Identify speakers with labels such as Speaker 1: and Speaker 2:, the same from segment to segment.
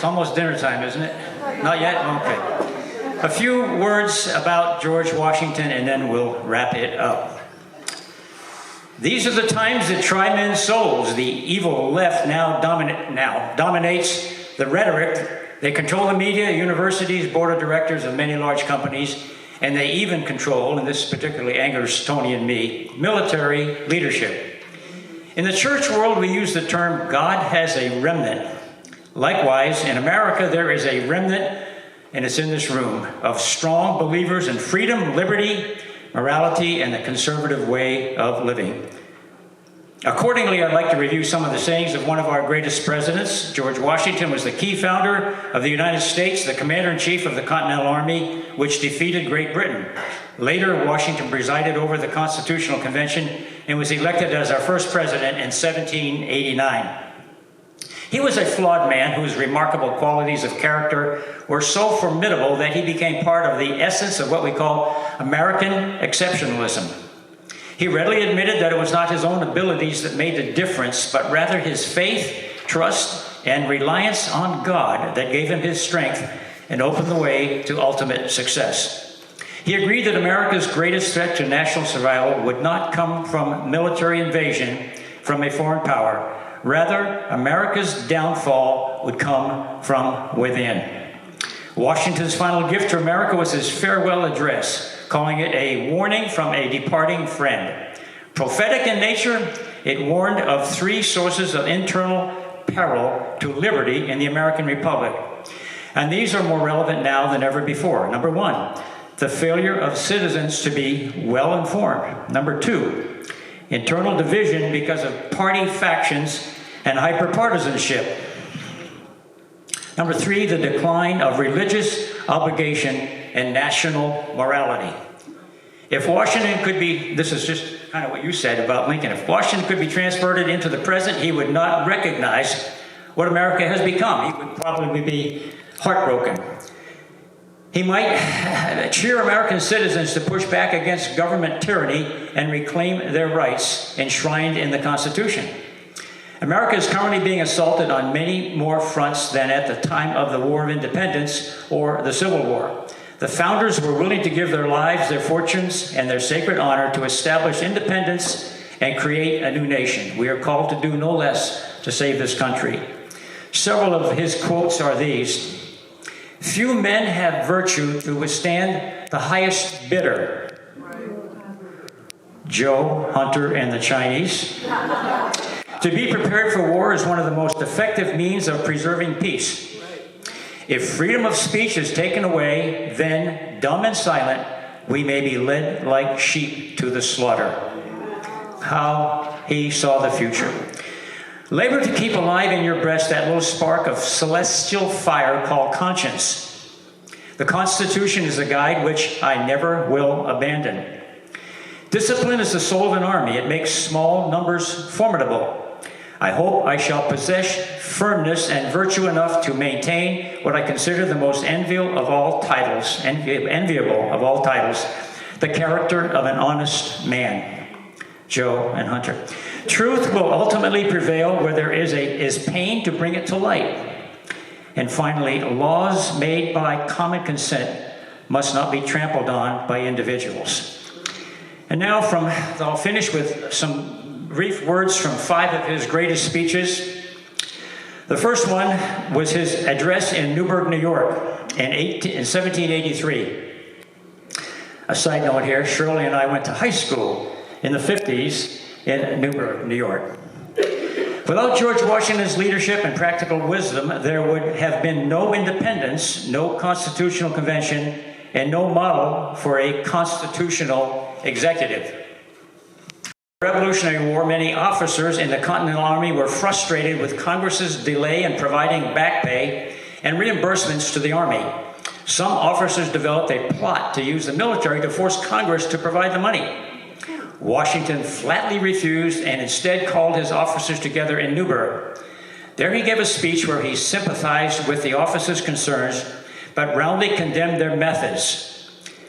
Speaker 1: It's almost dinner time, isn't it? Not yet? Okay. A few words about George Washington, and then we'll wrap it up. These are the times that try men's souls. The evil left now dominates the rhetoric. They control the media, universities, board of directors of many large companies, and they even control, and this particularly angers Tony and me, military leadership. In the church world, we use the term God has a remnant. Likewise, in America, there is a remnant, and it's in this room, of strong believers in freedom, liberty, morality, and the conservative way of living. Accordingly, I'd like to review some of the sayings of one of our greatest presidents. George Washington was the key founder of the United States, the commander-in-chief of the Continental Army, which defeated Great Britain. Later, Washington presided over the Constitutional Convention and was elected as our first president in 1789. He was a flawed man whose remarkable qualities of character were so formidable that he became part of the essence of what we call American exceptionalism. He readily admitted that it was not his own abilities that made the difference, but rather his faith, trust, and reliance on God that gave him his strength and opened the way to ultimate success. He agreed that America's greatest threat to national survival would not come from military invasion from a foreign power. Rather, America's downfall would come from within. Washington's final gift to America was his farewell address, calling it a warning from a departing friend. Prophetic in nature, it warned of three sources of internal peril to liberty in the American Republic. And these are more relevant now than ever before. Number one, the failure of citizens to be well informed. Number two, internal division because of party factions and hyperpartisanship. Number three, the decline of religious obligation and national morality. If Washington could be, this is just kind of what you said about Lincoln, if Washington could be transported into the present, he would not recognize what America has become. He would probably be heartbroken. He might cheer American citizens to push back against government tyranny and reclaim their rights enshrined in the Constitution. America is currently being assaulted on many more fronts than at the time of the War of Independence or the Civil War. The founders were willing to give their lives, their fortunes, and their sacred honor to establish independence and create a new nation. We are called to do no less to save this country. Several of his quotes are these: "Few men have virtue to withstand the highest bidder." Joe, Hunter, and the Chinese. "To be prepared for war is one of the most effective means of preserving peace. If freedom of speech is taken away, then, dumb and silent, we may be led like sheep to the slaughter." How he saw the future. "Labor to keep alive in your breast that little spark of celestial fire called conscience. The Constitution is a guide which I never will abandon. Discipline is the soul of an army. It makes small numbers formidable. I hope I shall possess firmness and virtue enough to maintain what I consider the most enviable of all titles, the character of an honest man." Joe and Hunter. "Truth will ultimately prevail where there is pain to bring it to light. And finally, laws made by common consent must not be trampled on by individuals." And now I'll finish with some brief words from 5 of his greatest speeches. The first one was his address in Newburgh, New York in 1783. A side note here, Shirley and I went to high school in the 50s in Newburgh, New York. "Without George Washington's leadership and practical wisdom, there would have been no independence, no constitutional convention, and no model for a constitutional executive." Revolutionary War, many officers in the Continental Army were frustrated with Congress's delay in providing back pay and reimbursements to the Army. Some officers developed a plot to use the military to force Congress to provide the money. Washington flatly refused and instead called his officers together in Newburgh. There he gave a speech where he sympathized with the officers' concerns, but roundly condemned their methods.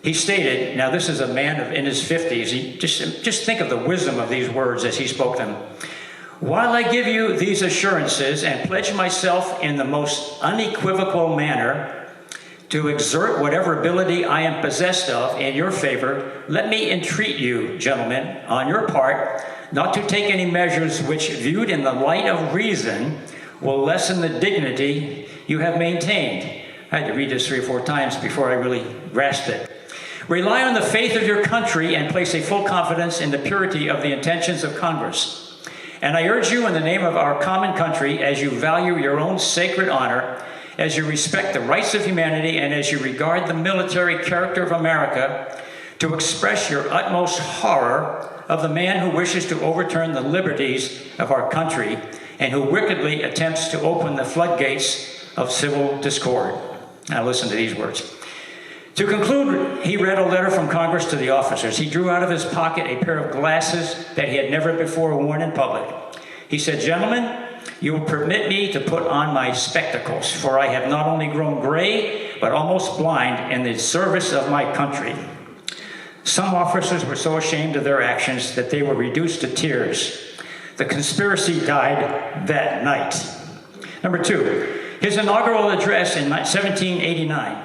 Speaker 1: He stated, now this is a man in his 50s, just think of the wisdom of these words as he spoke them. While I give you these assurances and pledge myself in the most unequivocal manner to exert whatever ability I am possessed of in your favor, let me entreat you, gentlemen, on your part, not to take any measures which, viewed in the light of reason, will lessen the dignity you have maintained. I had to read this 3 or 4 times before I really grasped it. Rely on the faith of your country and place a full confidence in the purity of the intentions of Congress. And I urge you in the name of our common country, as you value your own sacred honor, as you respect the rights of humanity, and as you regard the military character of America, to express your utmost horror of the man who wishes to overturn the liberties of our country and who wickedly attempts to open the floodgates of civil discord. Now listen to these words. To conclude, he read a letter from Congress to the officers. He drew out of his pocket a pair of glasses that he had never before worn in public. He said, "Gentlemen, you will permit me to put on my spectacles, for I have not only grown gray, but almost blind in the service of my country." Some officers were so ashamed of their actions that they were reduced to tears. The conspiracy died that night. Number 2, his inaugural address in 1789.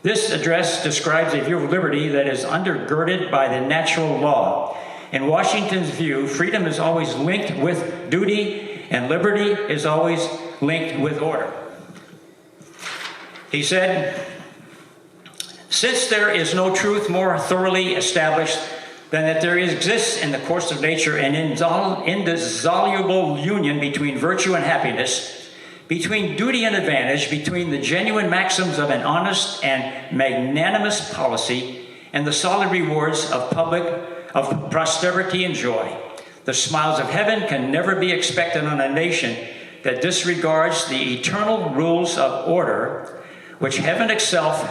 Speaker 1: This address describes a view of liberty that is undergirded by the natural law. In Washington's view, freedom is always linked with duty, and liberty is always linked with order. He said, "Since there is no truth more thoroughly established than that there exists in the course of nature an indissoluble union between virtue and happiness, between duty and advantage, between the genuine maxims of an honest and magnanimous policy and the solid rewards of prosperity and joy. The smiles of heaven can never be expected on a nation that disregards the eternal rules of order which heaven itself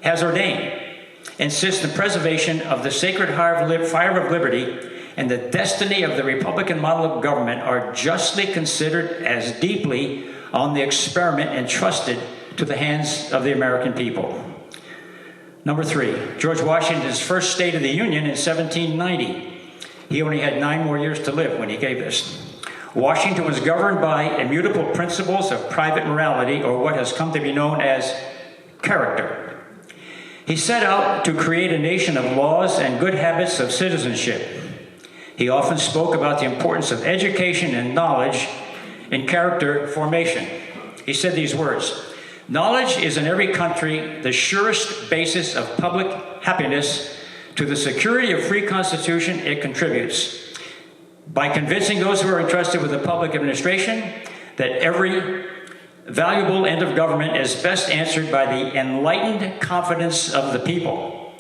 Speaker 1: has ordained, insists the preservation of the sacred fire of liberty, and the destiny of the Republican model of government are justly considered as deeply on the experiment entrusted to the hands of the American people." Number 3, George Washington's first State of the Union in 1790. He only had 9 more years to live when he gave this. Washington was governed by immutable principles of private morality, or what has come to be known as character. He set out to create a nation of laws and good habits of citizenship. He often spoke about the importance of education and knowledge in character formation. He said these words, "Knowledge is in every country the surest basis of public happiness. To the security of free constitution it contributes by convincing those who are entrusted with the public administration that every valuable end of government is best answered by the enlightened confidence of the people,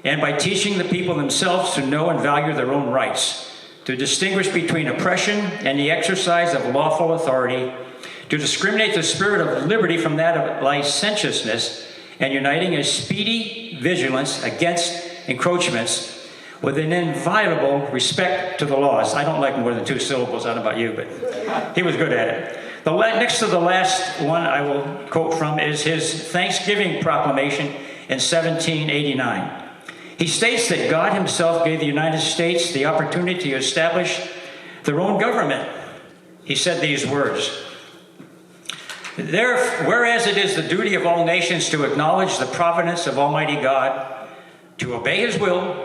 Speaker 1: and by teaching the people themselves to know and value their own rights, to distinguish between oppression and the exercise of lawful authority, to discriminate the spirit of liberty from that of licentiousness, and uniting a speedy vigilance against encroachments with an inviolable respect to the laws." I don't like more than 2 syllables, I don't know about you, but he was good at it. Next to the last one I will quote from is his Thanksgiving proclamation in 1789. He states that God himself gave the United States the opportunity to establish their own government. He said these words, "Whereas it is the duty of all nations to acknowledge the providence of Almighty God, to obey his will,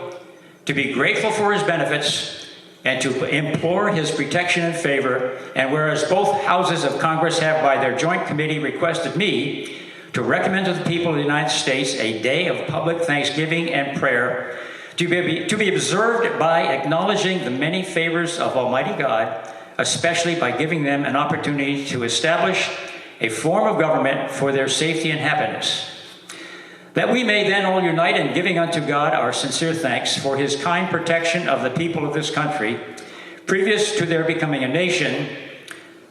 Speaker 1: to be grateful for his benefits, and to implore his protection and favor, and whereas both houses of Congress have by their joint committee requested me to recommend to the people of the United States a day of public thanksgiving and prayer to be observed by acknowledging the many favors of Almighty God, especially by giving them an opportunity to establish a form of government for their safety and happiness, that we may then all unite in giving unto God our sincere thanks for his kind protection of the people of this country, previous to their becoming a nation,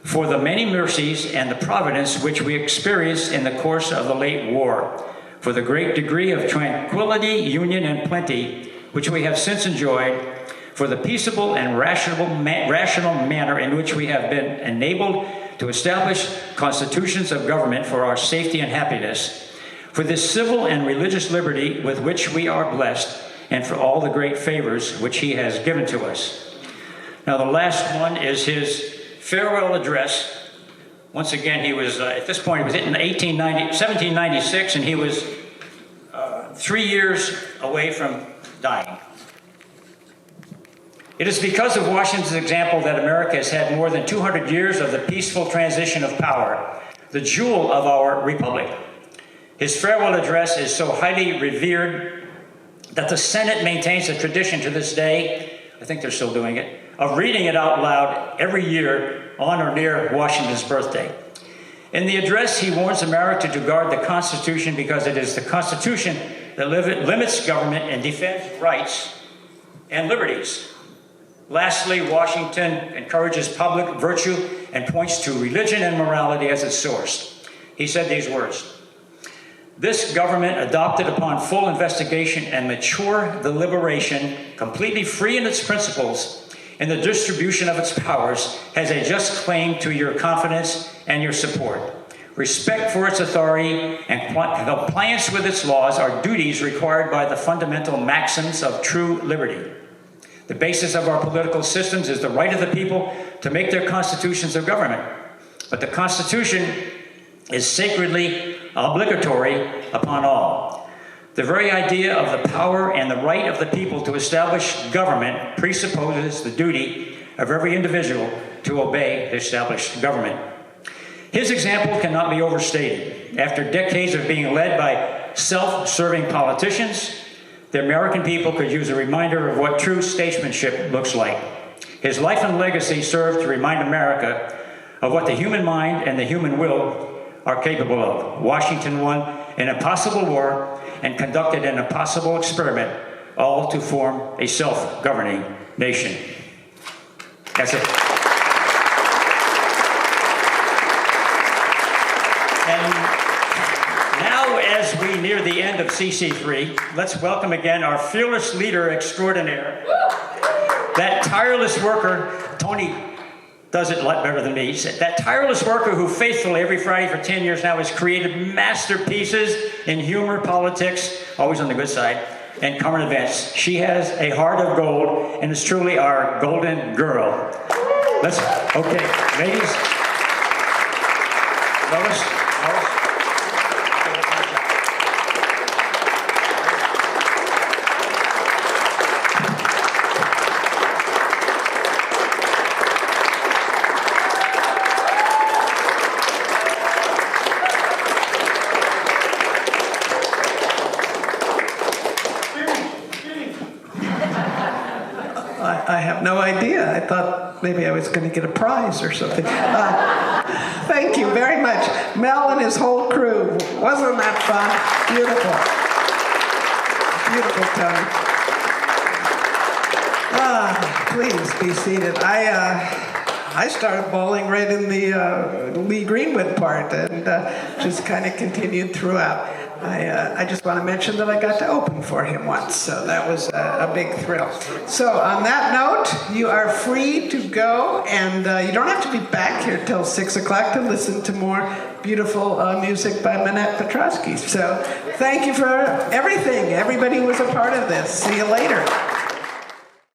Speaker 1: for the many mercies and the providence which we experienced in the course of the late war, for the great degree of tranquility, union, and plenty which we have since enjoyed, for the peaceable and rational manner in which we have been enabled to establish constitutions of government for our safety and happiness, for this civil and religious liberty with which we are blessed, and for all the great favors which he has given to us." Now, the last one is his farewell address. Once again, he was, at this point, it was in 1796, and he was 3 years away from dying. It is because of Washington's example that America has had more than 200 years of the peaceful transition of power, the jewel of our republic. His farewell address is so highly revered that the Senate maintains a tradition to this day, I think they're still doing it, of reading it out loud every year on or near Washington's birthday. In the address, he warns America to guard the Constitution because it is the Constitution that limits government and defends rights and liberties. Lastly, Washington encourages public virtue and points to religion and morality as its source. He said these words: "This government, adopted upon full investigation and mature deliberation, completely free in its principles, in the distribution of its powers, has a just claim to your confidence and your support. Respect for its authority and compliance with its laws are duties required by the fundamental maxims of true liberty. The basis of our political systems is the right of the people to make their constitutions of government. But the Constitution is sacredly obligatory upon all. The very idea of the power and the right of the people to establish government presupposes the duty of every individual to obey the established government." His example cannot be overstated. After decades of being led by self-serving politicians, the American people could use a reminder of what true statesmanship looks like. His life and legacy serve to remind America of what the human mind and the human will are capable of. Washington won an impossible war and conducted an impossible experiment, all to form a self-governing nation. That's it. And now, as we near the end of CC3, let's welcome again our fearless leader extraordinaire, that tireless worker. Tony does it a lot better than me. That tireless worker who faithfully, every Friday for 10 years now, has created masterpieces in humor, politics, always on the good side, and current events. She has a heart of gold and is truly our golden girl. Okay, ladies. Lois.
Speaker 2: I have no idea. I thought maybe I was going to get a prize or something. Thank you very much. Mel and his whole crew. Wasn't that fun? Beautiful. Beautiful, Tony. Please be seated. I started bowling right in the Lee Greenwood part and just kind of continued throughout. I just want to mention that I got to open for him once, so that was a big thrill. So on that note, you are free to go, and you don't have to be back here till 6 o'clock to listen to more beautiful music by Manette Petrosky. So thank you for everything. Everybody was a part of this. See you later.